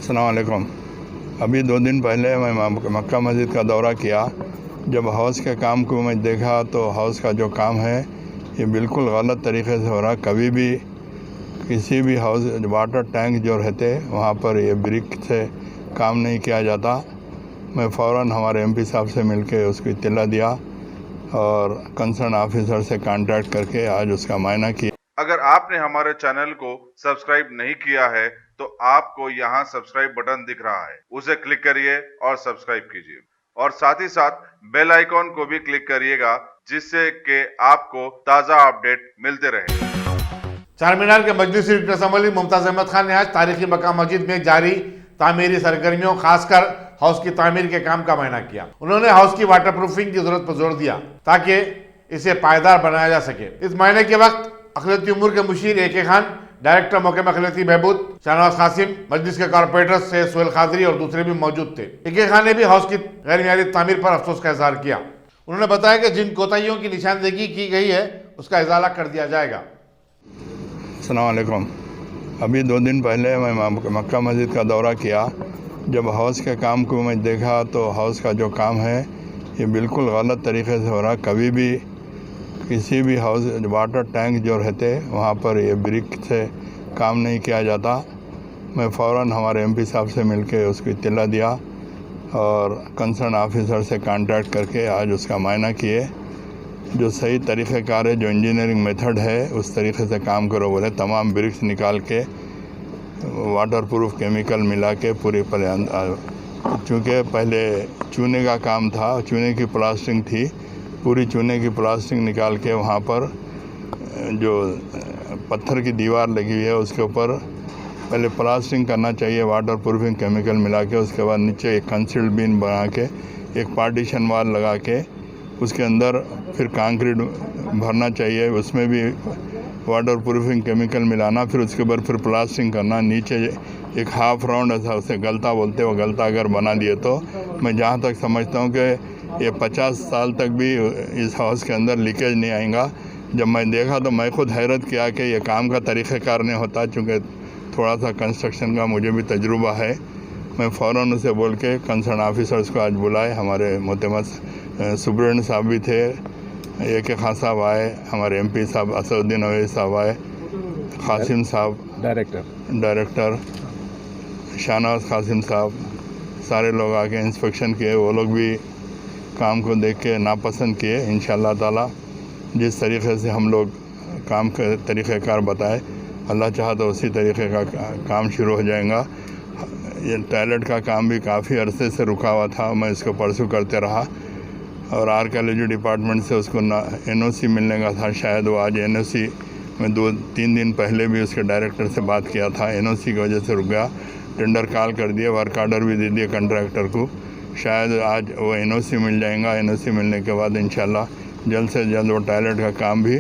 अस्सलाम वालेकुम। अभी 2 दिन पहले मैं मक्का मस्जिद का दौरा किया। जब हाउस के काम को मैं देखा तो हाउस का जो काम है ये बिल्कुल गलत तरीके से हो रहा। कभी भी किसी भी हाउस वाटर टैंक जो रहते वहाँ पर ये ब्रिक से काम नहीं किया जाता। मैं फ़ौरन हमारे एमपी साहब से मिलके उसको इत्तला दिया और कंसर्न ऑफिसर से कांटेक्ट करके आज उसका मायना किया। अगर आपने हमारे चैनल को सब्सक्राइब नहीं किया है तो आपको यहाँ सब्सक्राइब बटन दिख रहा है, उसे क्लिक करिए और सब्सक्राइब कीजिए और साथ ही साथ बेल आइकॉन को भी क्लिक करिएगा जिससे कि आपको ताज़ा अपडेट मिलते रहे। चारमीनार के मजलिस रसन अली मुमताज़ अहमद खान ने आज तारीखी मक्का मस्जिद में जारी तामीरी सरगर्मियों खासकर हाउस की तामीर के काम का मायना किया। उन्होंने हाउस की वाटर प्रूफिंग की जरूरत पर जोर दिया ताकि इसे पायदार बनाया जा सके। इस महीने के वक्त अखिलती उमूर के मुशीर ए के खान, डायरेक्टर महकमा अखिलती बहबूद शाहनवाज कासिम, मजलिस के कारपोरेटर से सुहेल खादरी और दूसरे भी मौजूद थे। ए के खान ने भी हाउस की गैर मियारी तामीर पर अफसोस का इजहार किया। उन्होंने बताया कि जिन कोताहियों की निशानदेही की गई है उसका इजाला कर दिया जाएगा। अस्सलाम वालेकुम। अभी 2 दिन पहले मैं मक्का मस्जिद का दौरा किया। जब हाउस के काम को मैं देखा तो हाउस का जो काम है ये बिल्कुल गलत तरीके से हो रहा। कभी भी किसी भी हाउस वाटर टैंक जो रहते वहाँ पर ये ब्रिक से काम नहीं किया जाता। मैं फ़ौरन हमारे एमपी साहब से मिलके उसको इत्तला दिया और कंसर्न ऑफिसर से कांटेक्ट करके आज उसका मायना किए। जो सही तरीक़ेकार है, जो इंजीनियरिंग मेथड है उस तरीके से काम करो बोले। तमाम ब्रिक्स निकाल के वाटर प्रूफ केमिकल मिला के पूरी चूँकि पहले चूने का काम था, चूने की प्लास्टिंग थी, पूरी चूने की प्लास्टिक निकाल के वहाँ पर जो पत्थर की दीवार लगी हुई है उसके ऊपर पहले प्लास्टिंग करना चाहिए, वाटर प्रूफिंग केमिकल मिला के। उसके बाद नीचे एक कंसील्ड बीन बना के एक पार्टीशन वाल लगा के उसके अंदर फिर कंक्रीट भरना चाहिए, उसमें भी वाटर प्रूफिंग केमिकल मिलाना, फिर उसके बाद फिर प्लास्टिंग करना। नीचे एक हाफ राउंड ऐसा उसे गलता बोलते, वो गलता अगर बना दिए तो मैं जहाँ तक समझता हूँ कि ये 50 साल तक भी इस हाउस के अंदर लीकेज नहीं आएगा। जब मैं देखा तो मैं खुद हैरत किया कि ये काम का तरीक़ेकार नहीं होता। चूँकि थोड़ा सा कंस्ट्रक्शन का मुझे भी तजुर्बा है, मैं फ़ौरन उसे बोल के कंसर्न ऑफिसर्स को आज बुलाए। हमारे मोहतरम सुब्रन साहब भी थे, ए के खान साहब आए, हमारे एमपी साहब असदुद्दीन अवैस साहब आए, कासिम साहब डायरेक्टर शाहनवाज कासिम साहब, सारे लोग आके इंस्पेक्शन किए। वो लोग भी काम को देख के नापसंद किए। इंशाअल्लाह ताला जिस तरीके से हम लोग काम के तरीक़ेकार बताए, अल्लाह चाहा तो उसी तरीके का काम शुरू हो जाएगा। ये टॉयलेट का काम भी काफ़ी अरसे से रुका हुआ था, मैं इसको परसू करते रहा और आर्कियोलॉजी डिपार्टमेंट से उसको एनओसी मिलने का था। शायद वो आज एनओसी में 2-3 दिन पहले भी उसके डायरेक्टर से बात किया था, एनओसी की वजह से रुक गया। टेंडर कॉल कर दिया, वर्क ऑर्डर भी दे दिया कंट्रैक्टर को। शायद आज वो एनओसी मिल जाएगा। एनओसी मिलने के बाद इंशाल्लाह जल्द से जल्द वो टॉयलेट का काम भी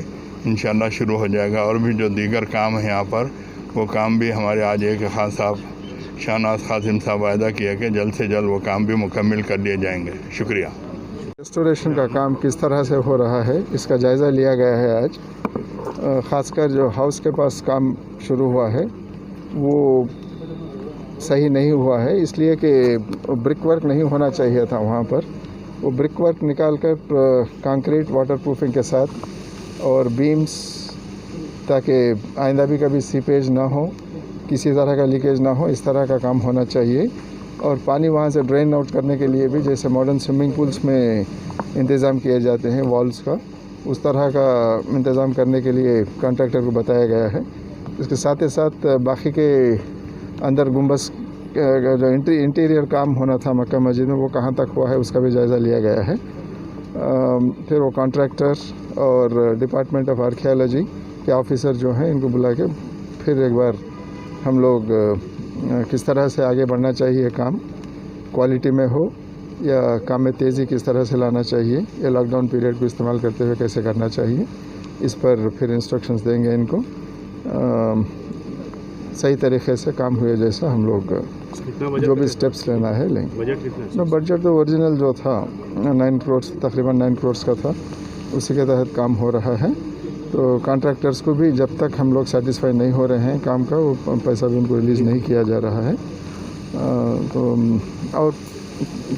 इंशाल्लाह शुरू हो जाएगा। और भी जो दीगर काम है यहाँ पर वो काम भी हमारे आज ए के खान साहब, शाहनवाज कासिम साहब वायदा किया कि जल्द से जल्द वो काम भी मुकम्मल कर दिए जाएंगे। शुक्रिया। रेस्टोरेशन का काम किस तरह से हो रहा है इसका जायज़ा लिया गया है आज। ख़ासकर जो हाउस के पास काम शुरू हुआ है वो सही नहीं हुआ है, इसलिए कि ब्रिक वर्क नहीं होना चाहिए था वहाँ पर। वो ब्रिक वर्क निकाल कर कंक्रीट वाटर प्रूफिंग के साथ और बीम्स, ताकि आइंदा भी कभी सीपेज ना हो, किसी तरह का लीकेज ना हो, इस तरह का काम होना चाहिए। और पानी वहाँ से ड्रेन आउट करने के लिए भी जैसे मॉडर्न स्विमिंग पूल्स में इंतज़ाम किए जाते हैं वॉल्स का, उस तरह का इंतज़ाम करने के लिए कॉन्ट्रैक्टर को बताया गया है। इसके साथ ही साथ बाकी के अंदर गुंबस जो इंटीरियर काम होना था मक्का मस्जिद में वो कहाँ तक हुआ है उसका भी जायज़ा लिया गया है। फिर वो कॉन्ट्रैक्टर और डिपार्टमेंट ऑफ आर्कियोलॉजी के ऑफिसर जो हैं इनको बुला के फिर एक बार हम लोग किस तरह से आगे बढ़ना चाहिए, काम क्वालिटी में हो या काम में तेज़ी किस तरह से लाना चाहिए, या लॉकडाउन पीरियड को इस्तेमाल करते हुए कैसे करना चाहिए, इस पर फिर इंस्ट्रक्शंस देंगे इनको। सही तरीके से काम हुए जैसा हम लोग जो भी स्टेप्स लेना है लेंगे। बजट तो ओरिजिनल जो था 9 करोड़, तकरीबन 9 करोड़ का था, उसी के तहत काम हो रहा है। तो कॉन्ट्रैक्टर्स को भी जब तक हम लोग सेटिस्फाई नहीं हो रहे हैं काम का, वो पैसा भी उनको रिलीज़ नहीं किया जा रहा है। तो और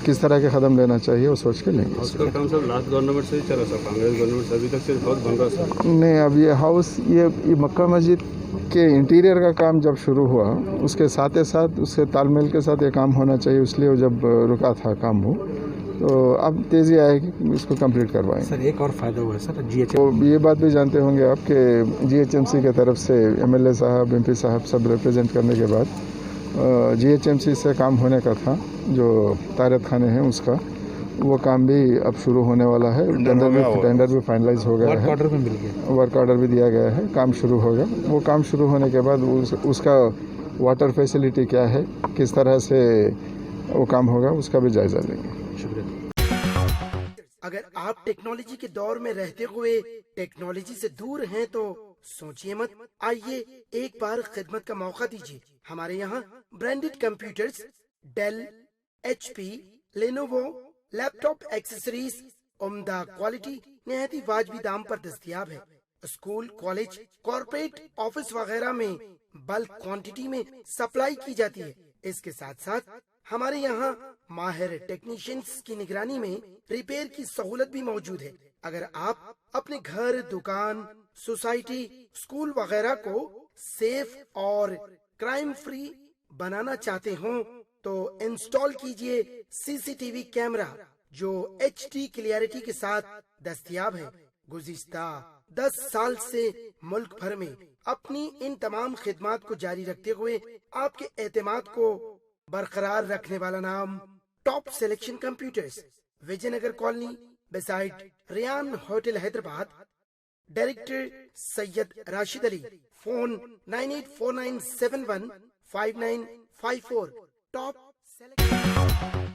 किस तरह के कदम लेना चाहिए वो सोच के लेंगे। हाउस का काम सर लास्ट गवर्नमेंट से ही चला सर, कांग्रेस गवर्नमेंट से अभी तक सिर्फ हाउस बन रहा सर। नहीं, अब ये हाउस ये मक्का मस्जिद के इंटीरियर का काम जब शुरू हुआ उसके साथ ही साथ उसके तालमेल के साथ ये काम होना चाहिए, इसलिए वो जब रुका था काम हो तो अब तेज़ी आएगी, इसको कंप्लीट करवाएंगे। सर एक और फ़ायदा हुआ है सर GHMC। तो ये बात भी जानते होंगे आप कि GHMC के तरफ से MLA साहब MP साहब सब रिप्रेजेंट करने के बाद GHMC से काम होने का था, जो तारत खाने हैं उसका वो काम भी अब शुरू होने वाला है। टेंडर भी फाइनलाइज हो गया है, वर्क ऑर्डर भी मिल गया, वर्क ऑर्डर भी दिया गया है, काम शुरू होगा। वो काम शुरू होने के बाद उसका वाटर फैसिलिटी क्या है, किस तरह से वो काम होगा, उसका भी जायज़ा लेंगे। अगर आप टेक्नोलॉजी के दौर में रहते हुए टेक्नोलॉजी से दूर हैं तो सोचिए मत, आइए एक बार खिदमत का मौका दीजिए। हमारे यहाँ branded computers, Dell, HP, Lenovo, laptop accessories उम्दा क्वालिटी निहायत ही वाजबी दाम पर दस्तयाब है। स्कूल, कॉलेज, कॉर्पोरेट, ऑफिस वगैरह में बल्क क्वांटिटी में सप्लाई की जाती है। इसके साथ साथ हमारे यहाँ माहिर टेक्नीशियंस की निगरानी में रिपेयर की सहूलत भी मौजूद है। अगर आप अपने घर, दुकान, सोसाइटी, स्कूल वगैरह को सेफ और क्राइम फ्री बनाना चाहते हो तो इंस्टॉल कीजिए CCTV कैमरा जो HD क्लियरिटी के साथ दस्तयाब है। गुज़िश्ता 10 साल से मुल्क भर में अपनी इन तमाम खिदमात को जारी रखते हुए आपके एतमाद को बरकरार रखने वाला नाम top selection computers, Vijayanagar colony beside Riyan hotel Hyderabad. Director Syed Rashid Ali. Phone 9849715954। Top